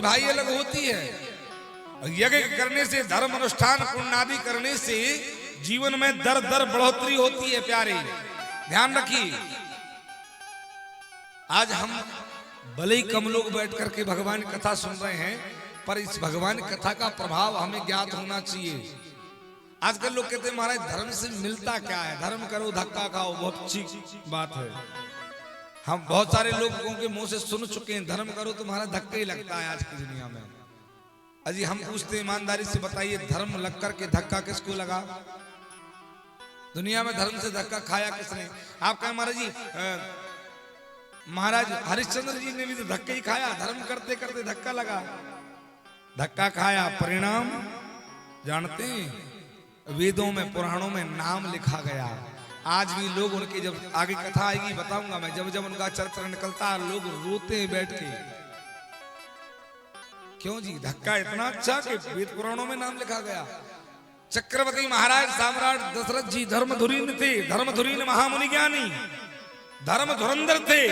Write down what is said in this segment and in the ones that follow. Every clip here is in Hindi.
भाई अलग होती है। यज्ञ करने से, धर्म अनुष्ठान पुण्य आदि करने से जीवन में दर दर बढ़ोतरी होती है प्यारे, ध्यान रखिए। आज हम भले ही कम लोग बैठ करके भगवान की कथा सुन रहे हैं, पर इस भगवान की कथा का प्रभाव हमें ज्ञात होना चाहिए। आजकल लोग कहते हैं महाराज धर्म से मिलता क्या है, धर्म करो धक्का खाओ, बहुत अच्छी बात है। हम बहुत सारे लोगों के मुंह से सुन चुके हैं धर्म करो तो महाराज धक्का ही लगता है आज की दुनिया में। अजी हम पूछते ईमानदारी से बताइए, धर्म लग करके धक्का किसको लगा? दुनिया में धर्म से धक्का खाया किसने? आप कहें महाराज जी, महाराज हरिश्चंद्र जी ने भी तो धक्का ही खाया, धर्म करते करते धक्का लगा, धक्का खाया, परिणाम जानते हैं? वेदों में पुराणों में नाम लिखा गया। आज भी लोग उनके, जब आगे कथा आएगी बताऊंगा मैं, जब जब उनका चरित्र निकलता है लोग रोते हैं बैठ के। क्यों जी? धक्का इतना अच्छा कि वेद पुराणों में नाम लिखा गया। चक्रवर्ती महाराज सम्राट दशरथ जी धर्मधुरीन थे, धर्मधुरीन महामुनि ज्ञानी, धर्म धुरंधर थे।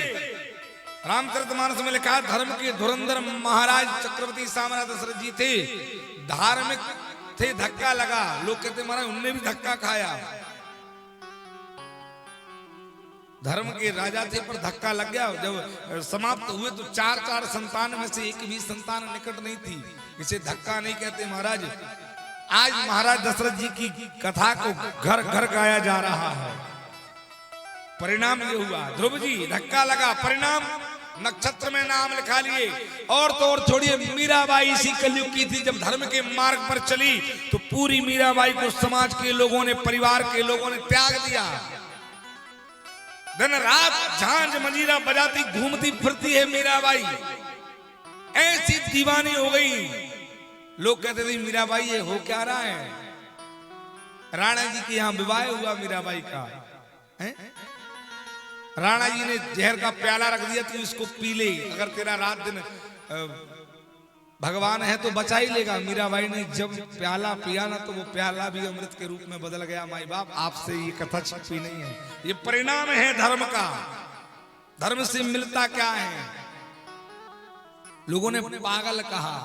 रामचरितमानस में लिखा धर्म के धुरंधर महाराज चक्रवर्ती सम्राट दशरथ जी थे, धार्मिक थे। धक्का लगा, लोग कहते महाराज उनने भी धक्का खाया। धर्म के राजा थे पर धक्का लग गया। जब समाप्त हुए तो चार संतान में से एक भी संतान निकट नहीं थी। इसे धक्का नहीं कहते महाराज। आज महाराज दशरथ जी की कथा को घर घर गाया जा रहा है। परिणाम ये हुआ, ध्रुव जी धक्का लगा, परिणाम नक्षत्र में नाम लिखा लिए। और तो और छोड़िए, मीराबाई इसी कलयुग की थी। जब धर्म के मार्ग पर चली तो पूरी मीराबाई को समाज के लोगों ने, परिवार के लोगों ने त्याग दिया। दिन रात झांझ मंजीरा बजाती घूमती फिरती है मीराबाई, ऐसी दीवानी हो गई। लोग कहते थे मीराबाई ये हो क्या रहा है? राणा जी के यहाँ विवाह हुआ मीराबाई का है? राणा जी ने जहर का प्याला रख दिया तो इसको पी ले, अगर तेरा रात दिन भगवान है तो बचा ही लेगा। मीराबाई ने जब प्याला पिया ना तो वो प्याला भी अमृत के रूप में बदल गया। माई बाप आपसे ये कथा छिपी नहीं है, ये परिणाम है धर्म का। धर्म से मिलता क्या है? लोगों ने पागल कहा,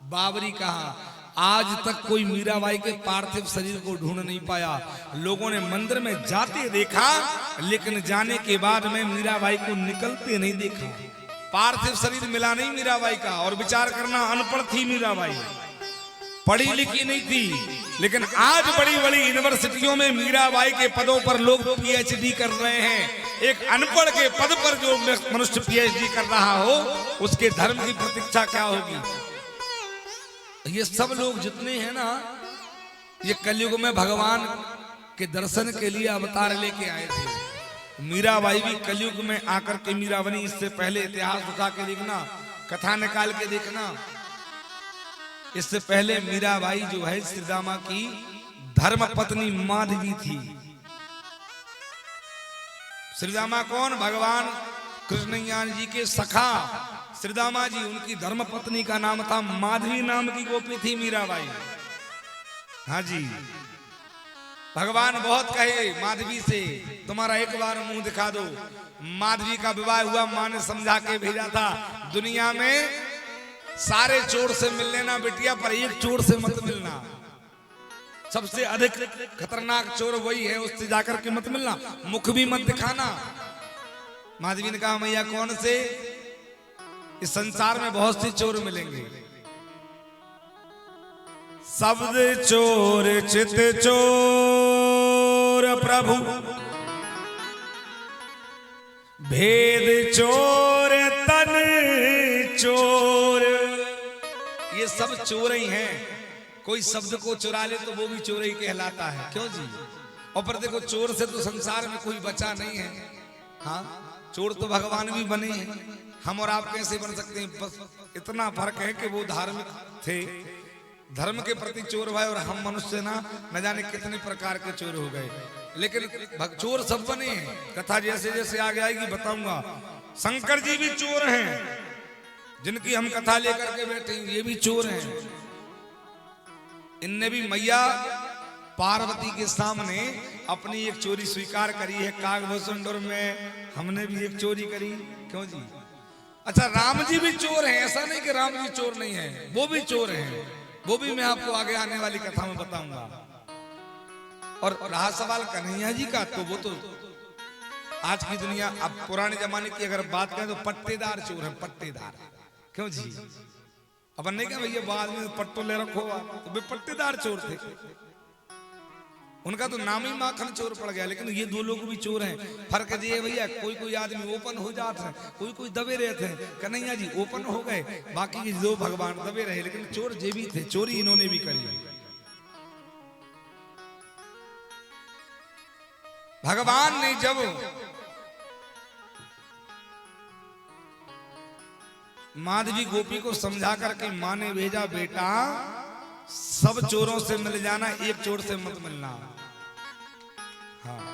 बावरी कहा। आज तक कोई मीराबाई के पार्थिव शरीर को ढूंढ नहीं पाया। लोगों ने मंदिर में जाते देखा, लेकिन जाने के बाद में मीराबाई को निकलते नहीं देखा। पार्थिव शरीर मिला नहीं मीराबाई का। और विचार करना, अनपढ़ थी मीराबाई, पढ़ी लिखी नहीं थी। लेकिन आज बड़ी बड़ी यूनिवर्सिटियों में मीराबाई के पदों पर लोग पीएचडी कर रहे हैं। एक अनपढ़ के पद पर जो मनुष्य पीएचडी कर रहा हो, उसके धर्म की प्रतीक्षा क्या होगी? ये सब लोग जितने हैं ना, ये कलयुग में भगवान के दर्शन के लिए अवतार लेके आए थे। मीराबाई भी कलयुग में आकर के मीरा बनी। इससे पहले इतिहास उठा के देखना, कथा निकाल के देखना। इससे पहले मीराबाई जो है श्रीदामा की धर्म पत्नी माधवी थी। श्रीदामा कौन? भगवान कृष्णज्ञान जी के सखा श्रीदामा जी, उनकी धर्म पत्नी का नाम था माधवी, नाम की गोपी थी मीराबाई। हाँ जी, भगवान बहुत कहे माधवी से तुम्हारा एक बार मुंह दिखा दो। माधवी का विवाह हुआ, मां ने समझा के भेजा था, दुनिया में सारे चोर से मिल लेना बेटिया, पर एक चोर से मत मिलना। सबसे अधिक खतरनाक चोर वही है, उससे जाकर के मत मिलना, मुख भी मत दिखाना। माधवी ने कहा मैया कौन से? इस संसार में बहुत से चोर मिलेंगे। शब्द चोर चित चोर प्रभु, भेद चोर तन चोर। ये सब चोर ही हैं। कोई शब्द को चुरा ले तो वो भी चोर ही कहलाता है। क्यों जी? और पर देखो, चोर से तो संसार में कोई बचा नहीं है। हाँ, चोर तो भगवान भी बने हैं, हम और आप कैसे बन सकते हैं? बस इतना फर्क है कि वो धार्मिक थे, धर्म के प्रति चोर भाई, और हम मनुष्य ना न जाने कितने प्रकार के चोर हो गए। लेकिन चोर सब बने हैं। कथा जैसे जैसे आगे आएगी बताऊंगा। शंकर जी भी चोर हैं, जिनकी हम कथा लेकर के बैठे हैं, ये भी चोर हैं। इनने भी मैया पार्वती के सामने अपनी एक चोरी स्वीकार करी है। कागभूषण में हमने भी एक चोरी करी। क्यों जी? अच्छा, राम जी भी चोर हैं, ऐसा नहीं कि राम जी चोर नहीं है, वो भी चोर हैं, वो भी मैं आपको आगे आने वाली कथा में बताऊंगा। और रहा सवाल कन्हैया जी का, तो वो तो आज की दुनिया, अब पुराने जमाने की अगर बात करें तो पट्टेदार चोर हैं, पट्टेदार। क्यों जी? अपन नहीं क्या भैया बाल में पट्टो ले रखो, तो वे पट्टेदार चोर थे, उनका तो नाम ही माखन चोर पड़ गया। लेकिन ये दो लोग भी चोर हैं। फर्क ये है भैया, कोई कोई आदमी ओपन हो जाते हैं, कोई कोई दबे रहते हैं। कन्हैया जी ओपन हो गए, बाकी के दो भगवान दबे रहे, लेकिन चोर जे भी थे, चोरी इन्होंने भी करी। भगवान ने जब माधवी गोपी को समझा करके माँ ने भेजा, बेटा सब चोरों से मिल जाना, एक चोर से मत मिलना। हाँ,